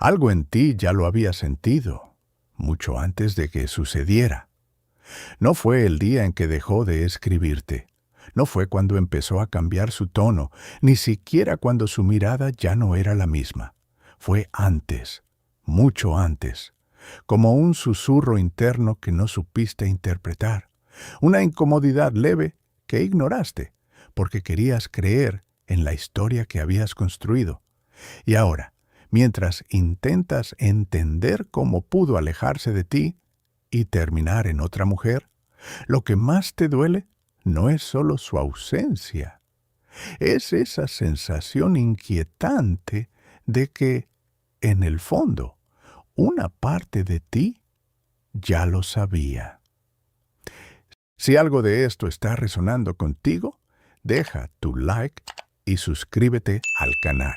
Algo en ti ya lo había sentido, mucho antes de que sucediera. No fue el día en que dejó de escribirte. No fue cuando empezó a cambiar su tono, ni siquiera cuando su mirada ya no era la misma. Fue antes, mucho antes, como un susurro interno que no supiste interpretar, una incomodidad leve que ignoraste, porque querías creer en la historia que habías construido. Y ahora, mientras intentas entender cómo pudo alejarse de ti y terminar en otra mujer, lo que más te duele no es solo su ausencia, es esa sensación inquietante de que, en el fondo, una parte de ti ya lo sabía. Si algo de esto está resonando contigo, deja tu like y suscríbete al canal.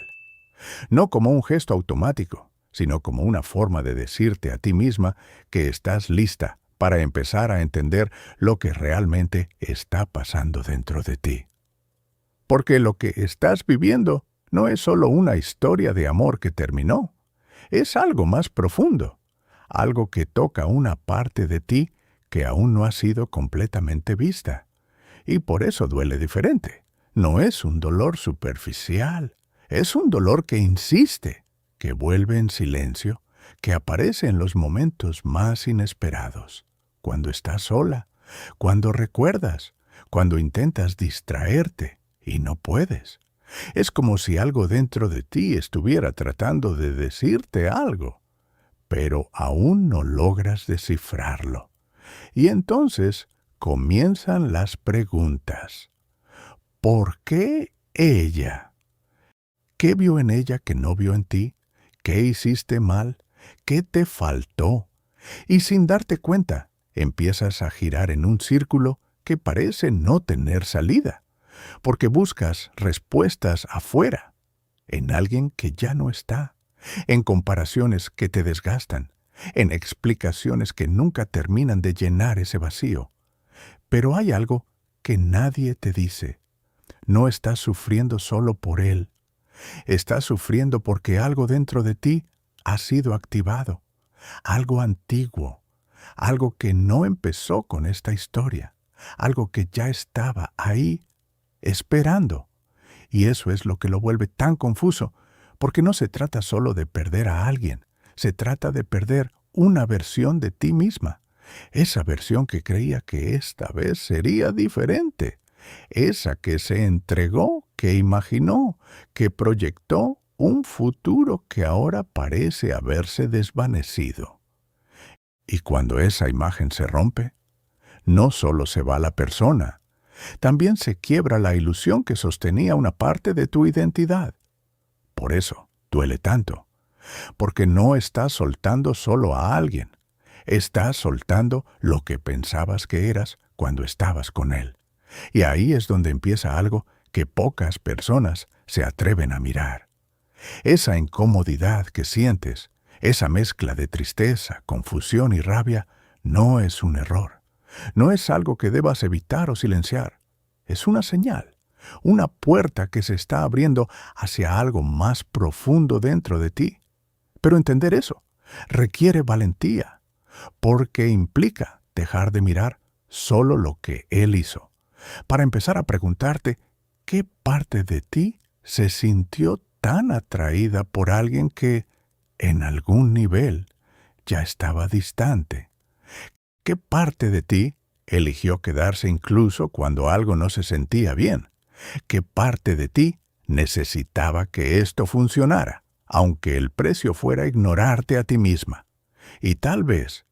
No como un gesto automático, sino como una forma de decirte a ti misma que estás lista para empezar a entender lo que realmente está pasando dentro de ti. Porque lo que estás viviendo no es solo una historia de amor que terminó, es algo más profundo, algo que toca una parte de ti que aún no ha sido completamente vista. Y por eso duele diferente. No es un dolor superficial, es un dolor que insiste, que vuelve en silencio, que aparece en los momentos más inesperados, cuando estás sola, cuando recuerdas, cuando intentas distraerte y no puedes. Es como si algo dentro de ti estuviera tratando de decirte algo, pero aún no logras descifrarlo. Y entonces comienzan las preguntas. ¿Por qué ella? ¿Qué vio en ella que no vio en ti? ¿Qué hiciste mal? ¿Qué te faltó? Y sin darte cuenta, empiezas a girar en un círculo que parece no tener salida, porque buscas respuestas afuera, en alguien que ya no está, en comparaciones que te desgastan, en explicaciones que nunca terminan de llenar ese vacío. Pero hay algo que nadie te dice. No estás sufriendo solo por él. Estás sufriendo porque algo dentro de ti ha sido activado, algo antiguo, algo que no empezó con esta historia, algo que ya estaba ahí, esperando. Y eso es lo que lo vuelve tan confuso, porque no se trata solo de perder a alguien, se trata de perder una versión de ti misma, esa versión que creía que esta vez sería diferente, esa que se entregó, que imaginó, que proyectó un futuro que ahora parece haberse desvanecido. Y cuando esa imagen se rompe, no solo se va la persona, también se quiebra la ilusión que sostenía una parte de tu identidad. Por eso duele tanto, porque no estás soltando solo a alguien, estás soltando lo que pensabas que eras cuando estabas con él. Y ahí es donde empieza algo que pocas personas se atreven a mirar. Esa incomodidad que sientes, esa mezcla de tristeza, confusión y rabia, no es un error. No es algo que debas evitar o silenciar. Es una señal, una puerta que se está abriendo hacia algo más profundo dentro de ti. Pero entender eso requiere valentía, porque implica dejar de mirar solo lo que él hizo, para empezar a preguntarte qué parte de ti se sintió tan atraída por alguien que, en algún nivel, ya estaba distante. ¿Qué parte de ti eligió quedarse incluso cuando algo no se sentía bien? ¿Qué parte de ti necesitaba que esto funcionara, aunque el precio fuera ignorarte a ti misma? Y tal vez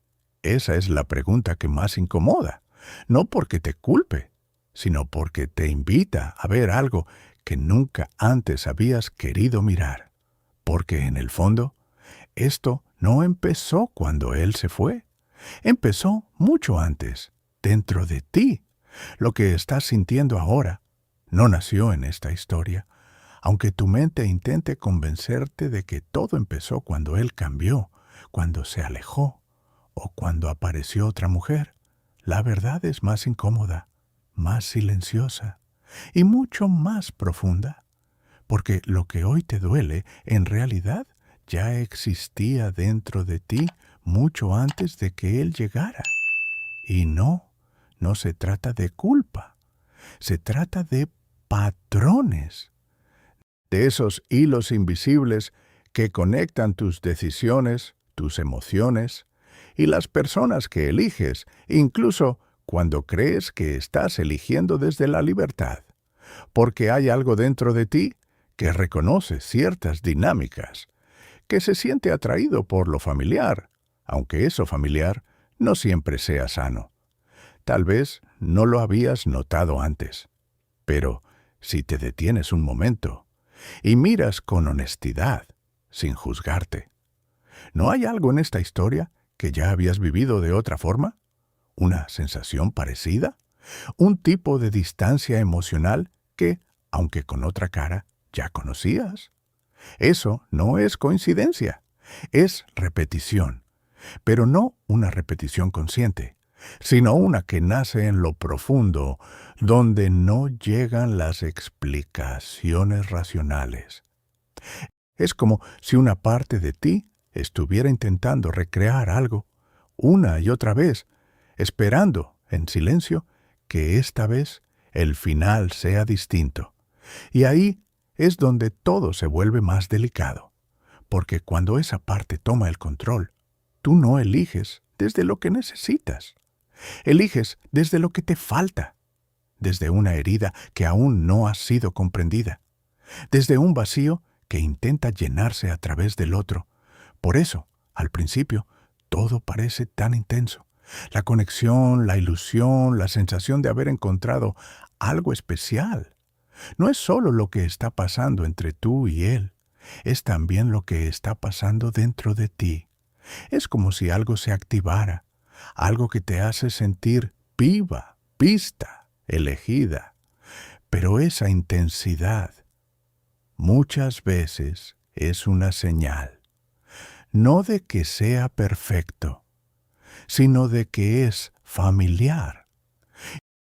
esa es la pregunta que más incomoda, no porque te culpe, sino porque te invita a ver algo que nunca antes habías querido mirar. Porque en el fondo, esto no empezó cuando él se fue. Empezó mucho antes, dentro de ti. Lo que estás sintiendo ahora no nació en esta historia, aunque tu mente intente convencerte de que todo empezó cuando él cambió, cuando se alejó o cuando apareció otra mujer. La verdad es más incómoda, más silenciosa y mucho más profunda, porque lo que hoy te duele en realidad ya existía dentro de ti mucho antes de que Él llegara. Y no se trata de culpa, se trata de patrones, de esos hilos invisibles que conectan tus decisiones, tus emociones y las personas que eliges, incluso cuando crees que estás eligiendo desde la libertad, porque hay algo dentro de ti que reconoce ciertas dinámicas, que se siente atraído por lo familiar, aunque eso familiar no siempre sea sano. Tal vez no lo habías notado antes, pero si te detienes un momento y miras con honestidad, sin juzgarte, ¿no hay algo en esta historia que ya habías vivido de otra forma? ¿Una sensación parecida? ¿Un tipo de distancia emocional que, aunque con otra cara, ya conocías? Eso no es coincidencia, es repetición, pero no una repetición consciente, sino una que nace en lo profundo, donde no llegan las explicaciones racionales. Es como si una parte de ti estuviera intentando recrear algo una y otra vez, esperando, en silencio, que esta vez el final sea distinto. Y ahí es donde todo se vuelve más delicado, porque cuando esa parte toma el control, tú no eliges desde lo que necesitas. Eliges desde lo que te falta, desde una herida que aún no ha sido comprendida, desde un vacío que intenta llenarse a través del otro. Por eso, al principio, todo parece tan intenso. La conexión, la ilusión, la sensación de haber encontrado algo especial. No es solo lo que está pasando entre tú y él, es también lo que está pasando dentro de ti. Es como si algo se activara, algo que te hace sentir viva, vista, elegida. Pero esa intensidad muchas veces es una señal, no de que sea perfecto, sino de que es familiar.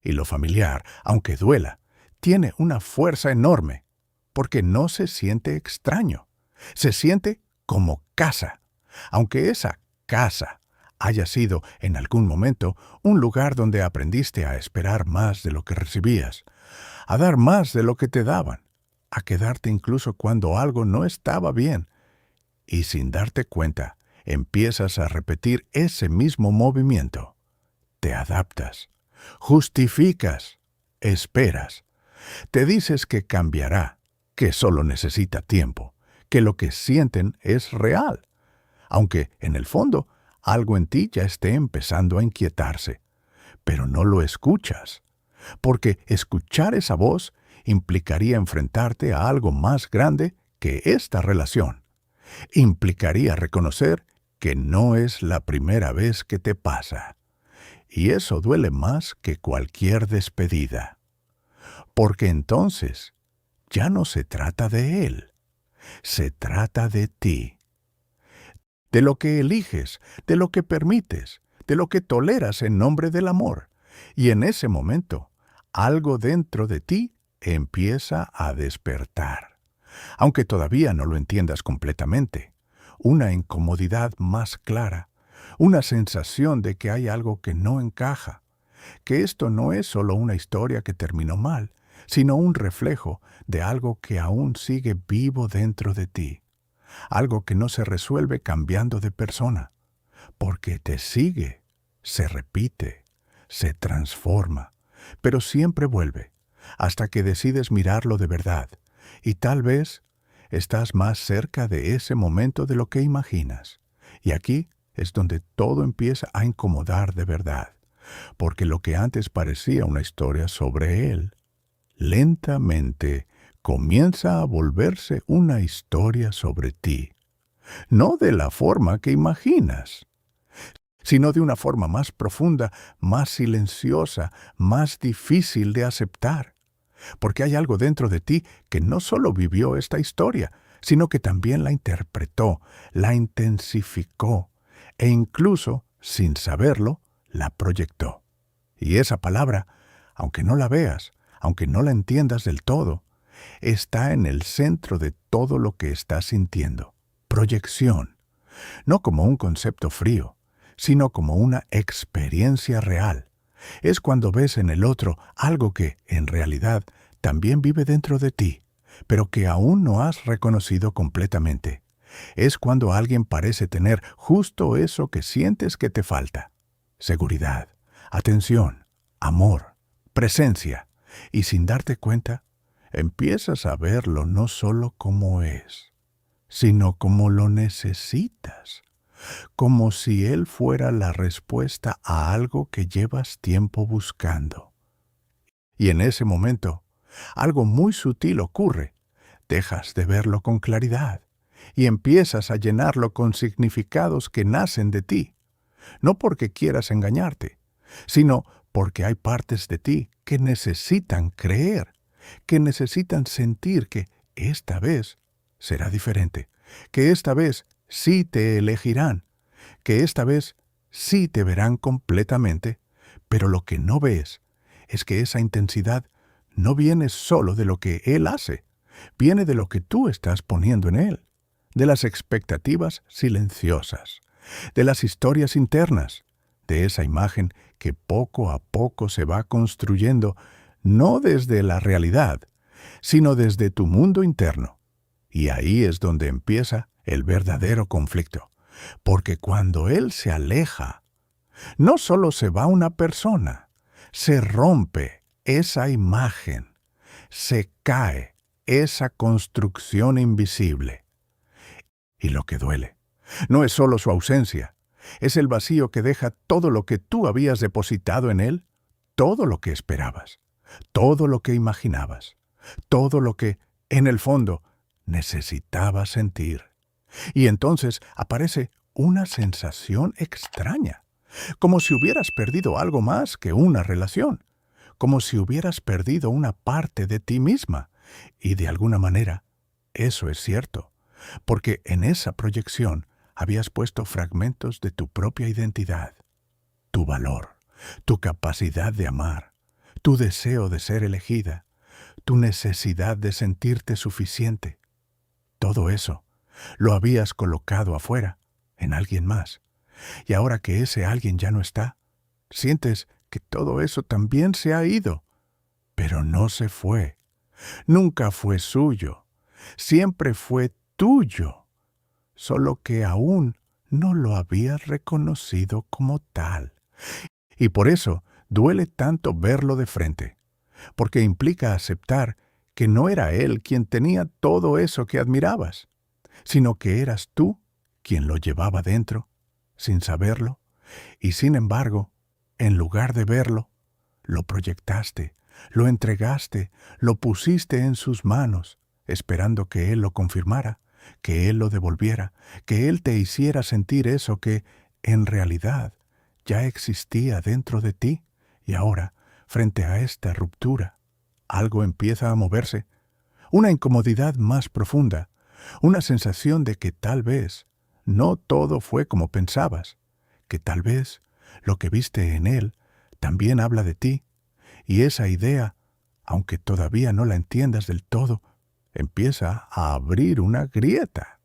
Y lo familiar, aunque duela, tiene una fuerza enorme, porque no se siente extraño, se siente como casa, aunque esa casa haya sido en algún momento un lugar donde aprendiste a esperar más de lo que recibías, a dar más de lo que te daban, a quedarte incluso cuando algo no estaba bien, y sin darte cuenta, empiezas a repetir ese mismo movimiento. Te adaptas, justificas, esperas. Te dices que cambiará, que solo necesita tiempo, que lo que sienten es real, aunque en el fondo algo en ti ya esté empezando a inquietarse. Pero no lo escuchas, porque escuchar esa voz implicaría enfrentarte a algo más grande que esta relación. Implicaría reconocer que no es la primera vez que te pasa. Y eso duele más que cualquier despedida. Porque entonces ya no se trata de él, se trata de ti. De lo que eliges, de lo que permites, de lo que toleras en nombre del amor. Y en ese momento, algo dentro de ti empieza a despertar. Aunque todavía no lo entiendas completamente, una incomodidad más clara, una sensación de que hay algo que no encaja, que esto no es solo una historia que terminó mal, sino un reflejo de algo que aún sigue vivo dentro de ti, algo que no se resuelve cambiando de persona, porque te sigue, se repite, se transforma, pero siempre vuelve, hasta que decides mirarlo de verdad, y tal vez estás más cerca de ese momento de lo que imaginas. Y aquí es donde todo empieza a incomodar de verdad, porque lo que antes parecía una historia sobre él, lentamente comienza a volverse una historia sobre ti. No de la forma que imaginas, sino de una forma más profunda, más silenciosa, más difícil de aceptar. Porque hay algo dentro de ti que no solo vivió esta historia, sino que también la interpretó, la intensificó e incluso, sin saberlo, la proyectó. Y esa palabra, aunque no la veas, aunque no la entiendas del todo, está en el centro de todo lo que estás sintiendo. proyección, no como un concepto frío, sino como una experiencia real. Es cuando ves en el otro algo que, en realidad, también vive dentro de ti, pero que aún no has reconocido completamente. Es cuando alguien parece tener justo eso que sientes que te falta: seguridad, atención, amor, presencia, y sin darte cuenta, empiezas a verlo no solo como es, sino como lo necesitas, como si él fuera la respuesta a algo que llevas tiempo buscando. Y en ese momento, algo muy sutil ocurre. Dejas de verlo con claridad y empiezas a llenarlo con significados que nacen de ti, no porque quieras engañarte, sino porque hay partes de ti que necesitan creer, que necesitan sentir que esta vez será diferente, que esta vez sí te elegirán, que esta vez sí te verán completamente, pero lo que no ves es que esa intensidad no viene solo de lo que Él hace, viene de lo que tú estás poniendo en Él, de las expectativas silenciosas, de las historias internas, de esa imagen que poco a poco se va construyendo, no desde la realidad, sino desde tu mundo interno. Y ahí es donde empieza el verdadero conflicto, porque cuando Él se aleja, no solo se va una persona, se rompe esa imagen, se cae esa construcción invisible. Y lo que duele no es solo su ausencia, es el vacío que deja todo lo que tú habías depositado en Él, todo lo que esperabas, todo lo que imaginabas, todo lo que, en el fondo, necesitabas sentir. Y entonces aparece una sensación extraña, como si hubieras perdido algo más que una relación, como si hubieras perdido una parte de ti misma. Y de alguna manera, eso es cierto, porque en esa proyección habías puesto fragmentos de tu propia identidad, tu valor, tu capacidad de amar, tu deseo de ser elegida, tu necesidad de sentirte suficiente. Todo eso lo habías colocado afuera, en alguien más. Y ahora que ese alguien ya no está, sientes que todo eso también se ha ido. Pero no se fue. Nunca fue suyo. Siempre fue tuyo. Solo que aún no lo habías reconocido como tal. Y por eso duele tanto verlo de frente, porque implica aceptar que no era él quien tenía todo eso que admirabas, sino que eras tú quien lo llevaba dentro, sin saberlo, y sin embargo, en lugar de verlo, lo proyectaste, lo entregaste, lo pusiste en sus manos, esperando que él lo confirmara, que él lo devolviera, que él te hiciera sentir eso que, en realidad, ya existía dentro de ti. Y ahora, frente a esta ruptura, algo empieza a moverse, una incomodidad más profunda, una sensación de que tal vez no todo fue como pensabas, que tal vez lo que viste en él también habla de ti, y esa idea, aunque todavía no la entiendas del todo, empieza a abrir una grieta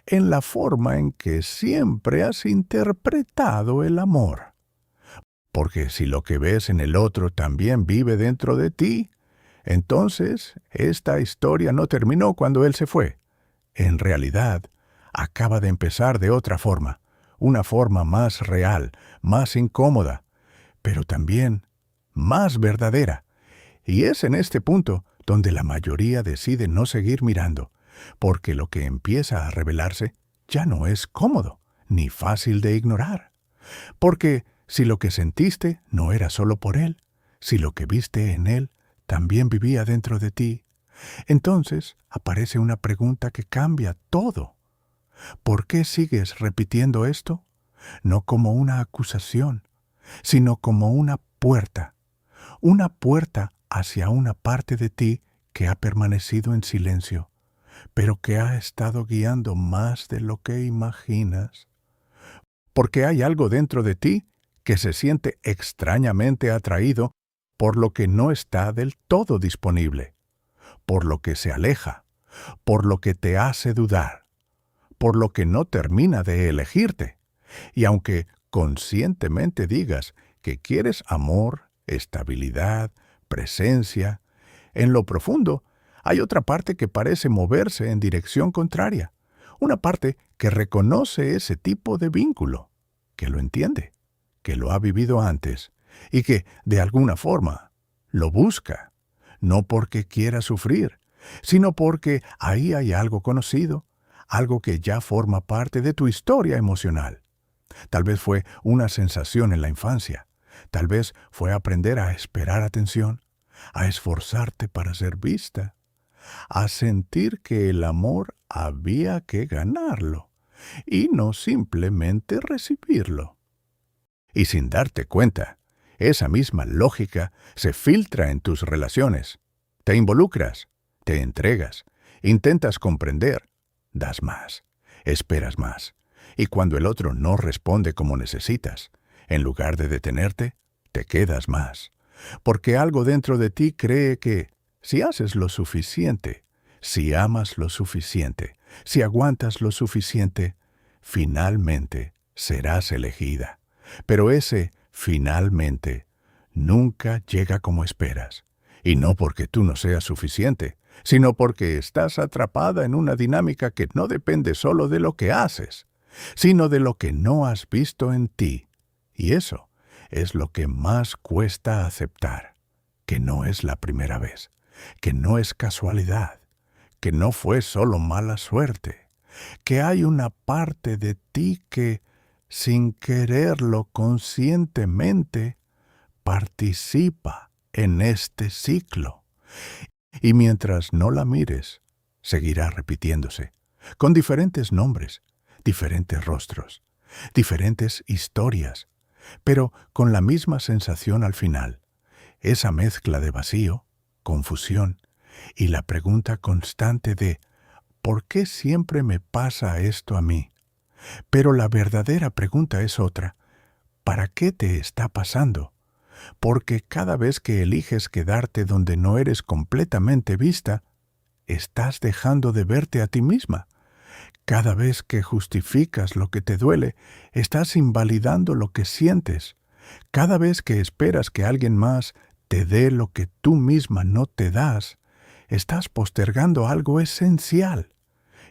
en la forma en que siempre has interpretado el amor. Porque si lo que ves en el otro también vive dentro de ti, entonces esta historia no terminó cuando él se fue. En realidad, acaba de empezar de otra forma, una forma más real, más incómoda, pero también más verdadera. Y es en este punto donde la mayoría decide no seguir mirando, porque lo que empieza a revelarse ya no es cómodo ni fácil de ignorar. Porque si lo que sentiste no era solo por él, si lo que viste en él también vivía dentro de ti, entonces aparece una pregunta que cambia todo. ¿Por qué sigues repitiendo esto? No como una acusación, sino como una puerta hacia una parte de ti que ha permanecido en silencio, pero que ha estado guiando más de lo que imaginas. Porque hay algo dentro de ti que se siente extrañamente atraído por lo que no está del todo disponible, por lo que se aleja, por lo que te hace dudar, por lo que no termina de elegirte. Y aunque conscientemente digas que quieres amor, estabilidad, presencia, en lo profundo hay otra parte que parece moverse en dirección contraria. Una parte que reconoce ese tipo de vínculo, que lo entiende, que lo ha vivido antes y que, de alguna forma, lo busca, no porque quiera sufrir, sino porque ahí hay algo conocido, algo que ya forma parte de tu historia emocional. Tal vez fue una sensación en la infancia, tal vez fue aprender a esperar atención, a esforzarte para ser vista, a sentir que el amor había que ganarlo y no simplemente recibirlo. Y sin darte cuenta, esa misma lógica se filtra en tus relaciones. Te involucras, te entregas, intentas comprender, das más, esperas más. Y cuando el otro no responde como necesitas, en lugar de detenerte, te quedas más. Porque algo dentro de ti cree que si haces lo suficiente, si amas lo suficiente, si aguantas lo suficiente, finalmente serás elegida. Pero ese finalmente nunca llega como esperas. Y no porque tú no seas suficiente, sino porque estás atrapada en una dinámica que no depende solo de lo que haces, sino de lo que no has visto en ti. Y eso es lo que más cuesta aceptar, que no es la primera vez, que no es casualidad, que no fue solo mala suerte, que hay una parte de ti que, sin quererlo conscientemente, participa en este ciclo. Y mientras no la mires, seguirá repitiéndose, con diferentes nombres, diferentes rostros, diferentes historias, pero con la misma sensación al final, esa mezcla de vacío, confusión y la pregunta constante de ¿por qué siempre me pasa esto a mí? Pero la verdadera pregunta es otra, ¿para qué te está pasando? Porque cada vez que eliges quedarte donde no eres completamente vista, estás dejando de verte a ti misma. Cada vez que justificas lo que te duele, estás invalidando lo que sientes. Cada vez que esperas que alguien más te dé lo que tú misma no te das, estás postergando algo esencial.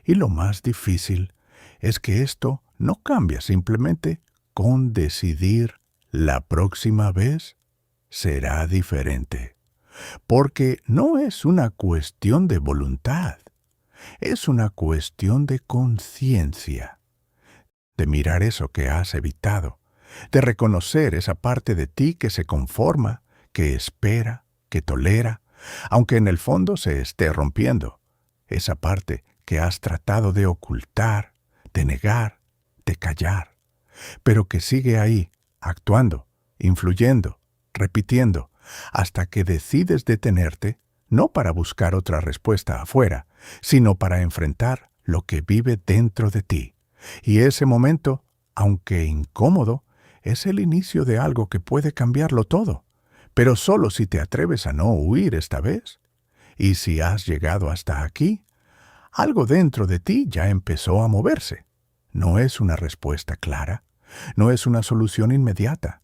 Y lo más difícil es que esto no cambia simplemente con decidir la próxima vez será diferente. Porque no es una cuestión de voluntad, es una cuestión de conciencia, de mirar eso que has evitado, de reconocer esa parte de ti que se conforma, que espera, que tolera, aunque en el fondo se esté rompiendo, esa parte que has tratado de ocultar, de negar, de callar, pero que sigue ahí, actuando, influyendo, repitiendo, hasta que decides detenerte, no para buscar otra respuesta afuera, sino para enfrentar lo que vive dentro de ti. Y ese momento, aunque incómodo, es el inicio de algo que puede cambiarlo todo, pero solo si te atreves a no huir esta vez. Y si has llegado hasta aquí, algo dentro de ti ya empezó a moverse. No es una respuesta clara, no es una solución inmediata,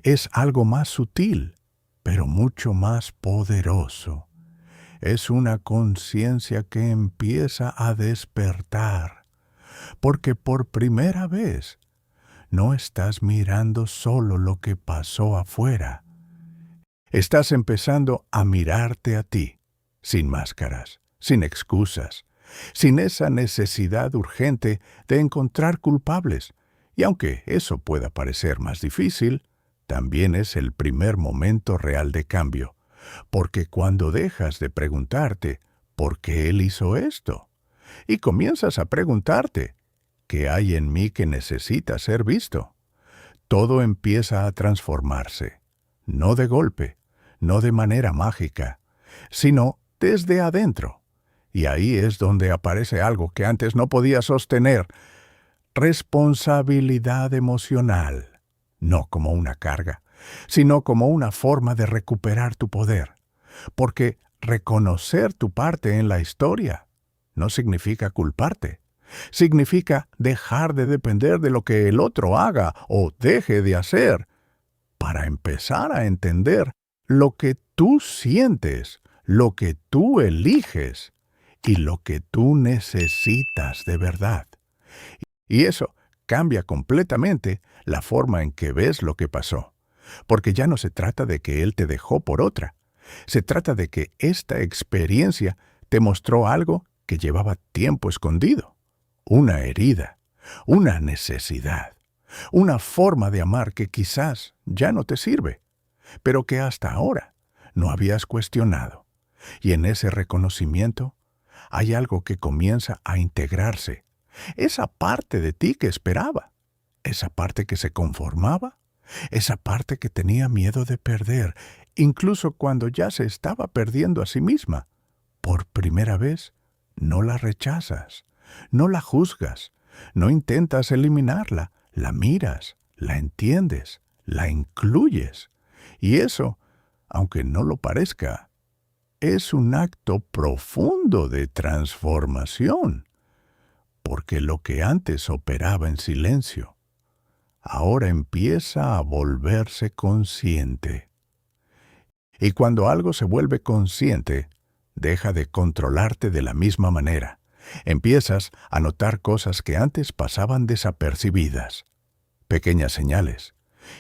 es algo más sutil, pero mucho más poderoso. Es una conciencia que empieza a despertar, porque por primera vez no estás mirando solo lo que pasó afuera. Estás empezando a mirarte a ti, sin máscaras, sin excusas, sin esa necesidad urgente de encontrar culpables. Y aunque eso pueda parecer más difícil, también es el primer momento real de cambio, porque cuando dejas de preguntarte ¿por qué él hizo esto? Y comienzas a preguntarte ¿qué hay en mí que necesita ser visto? Todo empieza a transformarse, no de golpe, no de manera mágica, sino desde adentro. Y ahí es donde aparece algo que antes no podía sostener: responsabilidad emocional, no como una carga, sino como una forma de recuperar tu poder. Porque reconocer tu parte en la historia no significa culparte, Significa dejar de depender de lo que el otro haga o deje de hacer para empezar a entender lo que tú sientes, lo que tú eliges y lo que tú necesitas de verdad. Y eso cambia completamente la forma en que ves lo que pasó, porque ya no se trata de que él te dejó por otra. Se trata de que esta experiencia te mostró algo que llevaba tiempo escondido. Una herida, una necesidad, una forma de amar que quizás ya no te sirve, pero que hasta ahora no habías cuestionado. Y en ese reconocimiento hay algo que comienza a integrarse. Esa parte de ti que esperaba, esa parte que se conformaba, esa parte que tenía miedo de perder, incluso cuando ya se estaba perdiendo a sí misma. Por primera vez, no la rechazas, no la juzgas, no intentas eliminarla, la miras, la entiendes, la incluyes. Y eso, aunque no lo parezca, es un acto profundo de transformación, porque lo que antes operaba en silencio, ahora empieza a volverse consciente. Y cuando algo se vuelve consciente, deja de controlarte de la misma manera. Empiezas a notar cosas que antes pasaban desapercibidas. Pequeñas señales,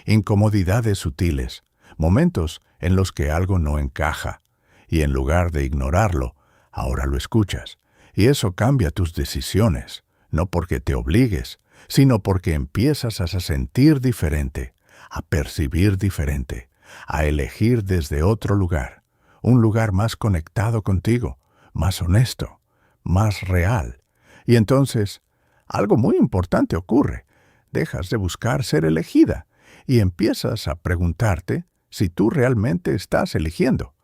incomodidades sutiles, momentos en los que algo no encaja. Y en lugar de ignorarlo, ahora lo escuchas. Y eso cambia tus decisiones, no porque te obligues, sino porque empiezas a sentir diferente, a percibir diferente, a elegir desde otro lugar, un lugar más conectado contigo, más honesto, más real. Y entonces, algo muy importante ocurre. Dejas de buscar ser elegida y empiezas a preguntarte si tú realmente estás eligiendo,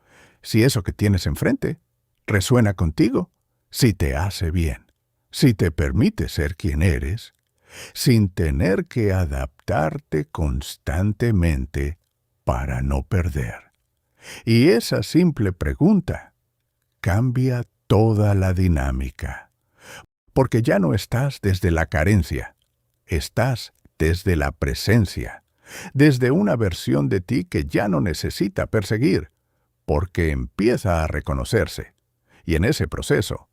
si eso que tienes enfrente resuena contigo, si te hace bien, si te permite ser quien eres, sin tener que adaptarte constantemente para no perder. Y esa simple pregunta cambia toda la dinámica, porque ya no estás desde la carencia, estás desde la presencia, desde una versión de ti que ya no necesita perseguir, porque empieza a reconocerse. Y en ese proceso,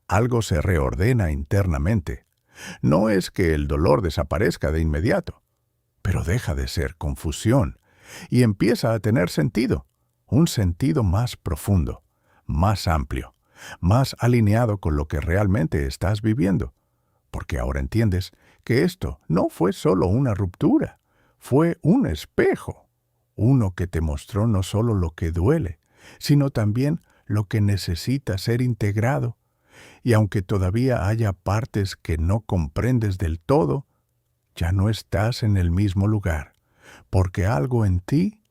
algo se reordena internamente. No es que el dolor desaparezca de inmediato, pero deja de ser confusión y empieza a tener sentido, un sentido más profundo, más amplio, más alineado con lo que realmente estás viviendo, porque ahora entiendes que esto no fue solo una ruptura, fue un espejo, uno que te mostró no solo lo que duele, sino también lo que necesita ser integrado. Y aunque todavía haya partes que no comprendes del todo, ya no estás en el mismo lugar, porque algo en ti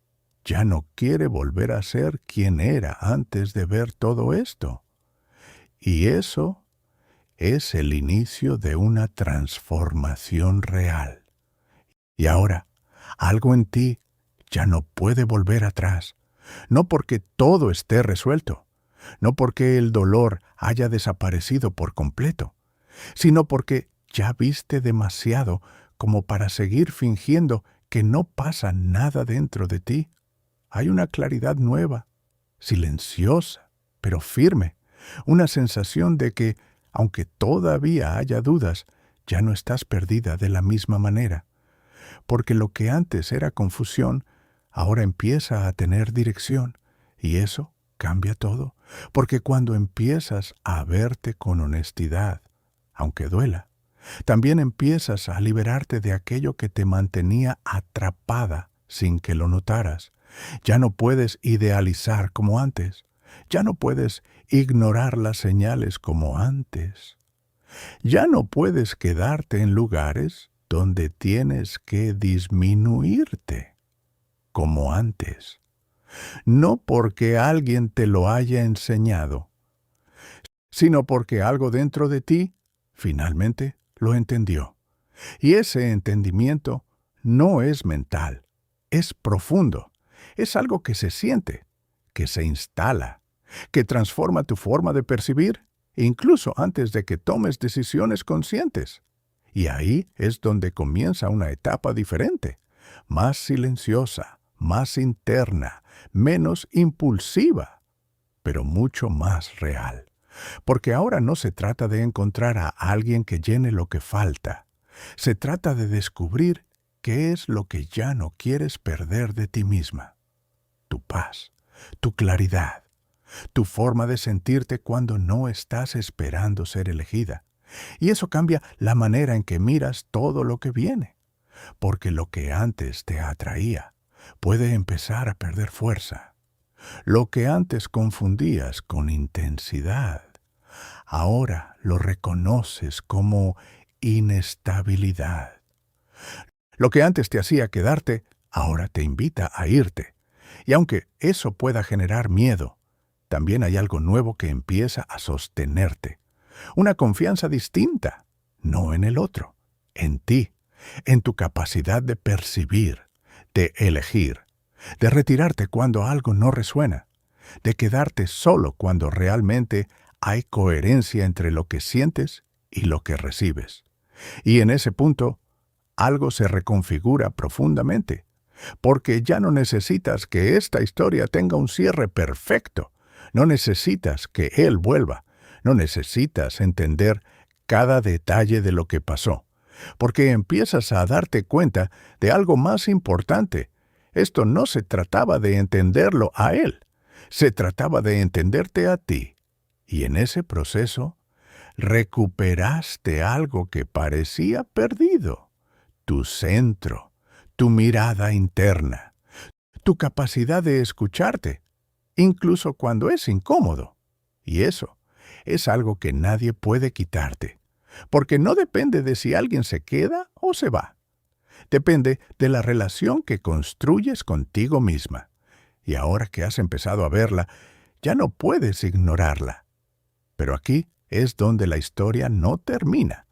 ya no quiere volver a ser quien era antes de ver todo esto. Y eso es el inicio de una transformación real. Y ahora, algo en ti ya no puede volver atrás, no porque todo esté resuelto, no porque el dolor haya desaparecido por completo, sino porque ya viste demasiado como para seguir fingiendo que no pasa nada dentro de ti. Hay una claridad nueva, silenciosa, pero firme, una sensación de que, aunque todavía haya dudas, ya no estás perdida de la misma manera, porque lo que antes era confusión, ahora empieza a tener dirección, y eso cambia todo, porque cuando empiezas a verte con honestidad, aunque duela, también empiezas a liberarte de aquello que te mantenía atrapada sin que lo notaras. Ya no puedes idealizar como antes, ya no puedes ignorar las señales como antes, ya no puedes quedarte en lugares donde tienes que disminuirte como antes. No porque alguien te lo haya enseñado, sino porque algo dentro de ti finalmente lo entendió. Y ese entendimiento no es mental, es profundo, es algo que se siente, que se instala, que transforma tu forma de percibir incluso antes de que tomes decisiones conscientes. Y ahí es donde comienza una etapa diferente, más silenciosa, más interna, menos impulsiva, pero mucho más real. Porque ahora no se trata de encontrar a alguien que llene lo que falta. Se trata de descubrir qué es lo que ya no quieres perder de ti misma. Tu paz, tu claridad, tu forma de sentirte cuando no estás esperando ser elegida. Y eso cambia la manera en que miras todo lo que viene. Porque lo que antes te atraía puede empezar a perder fuerza. Lo que antes confundías con intensidad, ahora lo reconoces como inestabilidad. Lo que antes te hacía quedarte, ahora te invita a irte. Y aunque eso pueda generar miedo, también hay algo nuevo que empieza a sostenerte. Una confianza distinta, no en el otro, en ti, en tu capacidad de percibir, de elegir, de retirarte cuando algo no resuena, de quedarte solo cuando realmente hay coherencia entre lo que sientes y lo que recibes. Y en ese punto, algo se reconfigura profundamente, porque ya no necesitas que esta historia tenga un cierre perfecto, no necesitas que él vuelva, no necesitas entender cada detalle de lo que pasó, porque empiezas a darte cuenta de algo más importante. Esto no se trataba de entenderlo a él, se trataba de entenderte a ti. Y en ese proceso, recuperaste algo que parecía perdido, tu centro, tu mirada interna, tu capacidad de escucharte, incluso cuando es incómodo. Y eso es algo que nadie puede quitarte, porque no depende de si alguien se queda o se va. Depende de la relación que construyes contigo misma. Y ahora que has empezado a verla, ya no puedes ignorarla. Pero aquí es donde la historia no termina,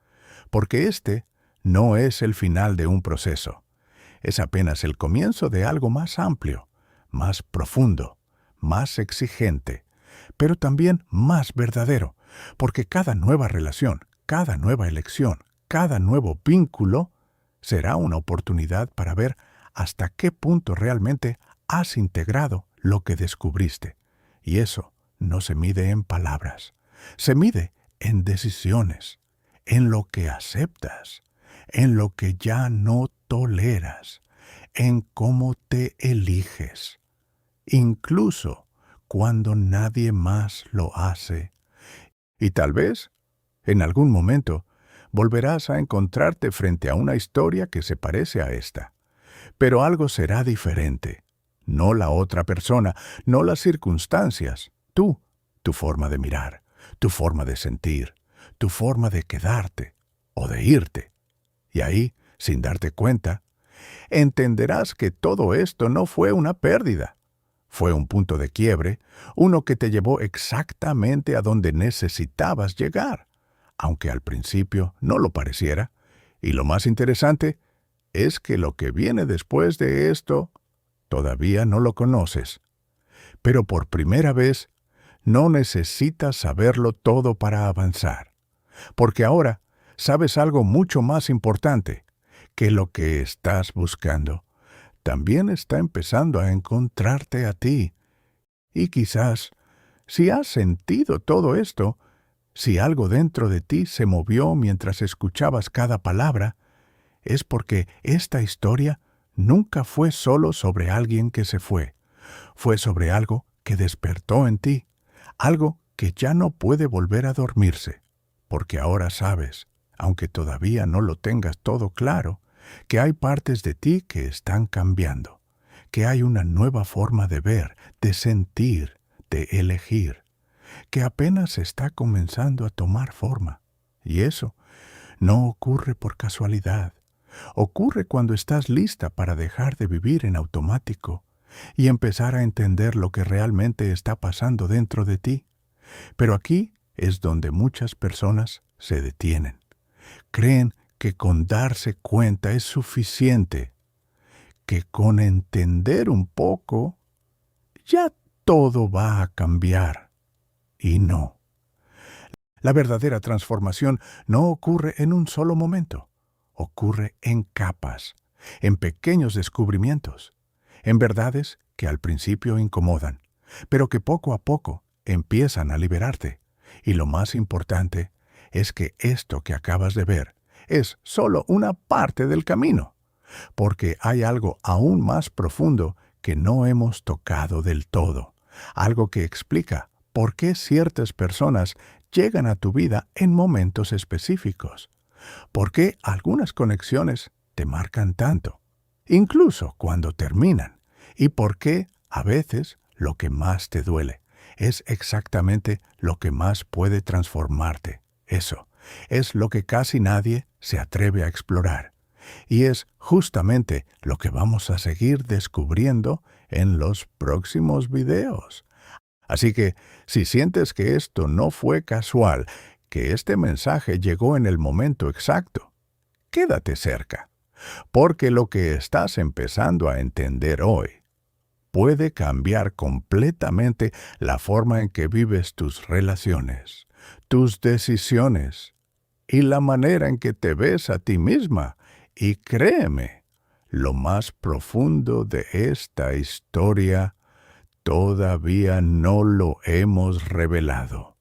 porque este no es el final de un proceso. Es apenas el comienzo de algo más amplio, más profundo, más exigente, pero también más verdadero, porque cada nueva relación, cada nueva elección, cada nuevo vínculo será una oportunidad para ver hasta qué punto realmente has integrado lo que descubriste. Y eso no se mide en palabras, se mide en decisiones, en lo que aceptas, en lo que ya no toleras, en cómo te eliges, incluso cuando nadie más lo hace. Y tal vez, en algún momento, volverás a encontrarte frente a una historia que se parece a esta. Pero algo será diferente. No la otra persona, no las circunstancias. Tú, tu forma de mirar, tu forma de sentir, tu forma de quedarte o de irte. Y ahí, sin darte cuenta, entenderás que todo esto no fue una pérdida. Fue un punto de quiebre, uno que te llevó exactamente a donde necesitabas llegar, aunque al principio no lo pareciera. Y lo más interesante es que lo que viene después de esto todavía no lo conoces. Pero por primera vez no necesitas saberlo todo para avanzar, porque ahora sabes algo mucho más importante, que lo que estás buscando también está empezando a encontrarte a ti. Y quizás, si has sentido todo esto, si algo dentro de ti se movió mientras escuchabas cada palabra, es porque esta historia nunca fue solo sobre alguien que se fue sobre algo que despertó en ti, algo que ya no puede volver a dormirse, porque ahora sabes, aunque todavía no lo tengas todo claro, que hay partes de ti que están cambiando, que hay una nueva forma de ver, de sentir, de elegir, que apenas está comenzando a tomar forma. Y eso no ocurre por casualidad. Ocurre cuando estás lista para dejar de vivir en automático y empezar a entender lo que realmente está pasando dentro de ti. Pero aquí es donde muchas personas se detienen. Creen que con darse cuenta es suficiente, que con entender un poco ya todo va a cambiar. Y no. La verdadera transformación no ocurre en un solo momento, ocurre en capas, en pequeños descubrimientos, en verdades que al principio incomodan, pero que poco a poco empiezan a liberarte. Y lo más importante es que esto que acabas de ver es solo una parte del camino, porque hay algo aún más profundo que no hemos tocado del todo, algo que explica por qué ciertas personas llegan a tu vida en momentos específicos, por qué algunas conexiones te marcan tanto, incluso cuando terminan, y por qué a veces lo que más te duele es exactamente lo que más puede transformarte. Eso es lo que casi nadie se atreve a explorar. Y es justamente lo que vamos a seguir descubriendo en los próximos videos. Así que, si sientes que esto no fue casual, que este mensaje llegó en el momento exacto, quédate cerca, porque lo que estás empezando a entender hoy puede cambiar completamente la forma en que vives tus relaciones, tus decisiones y la manera en que te ves a ti misma. Y créeme, lo más profundo de esta historia todavía no lo hemos revelado.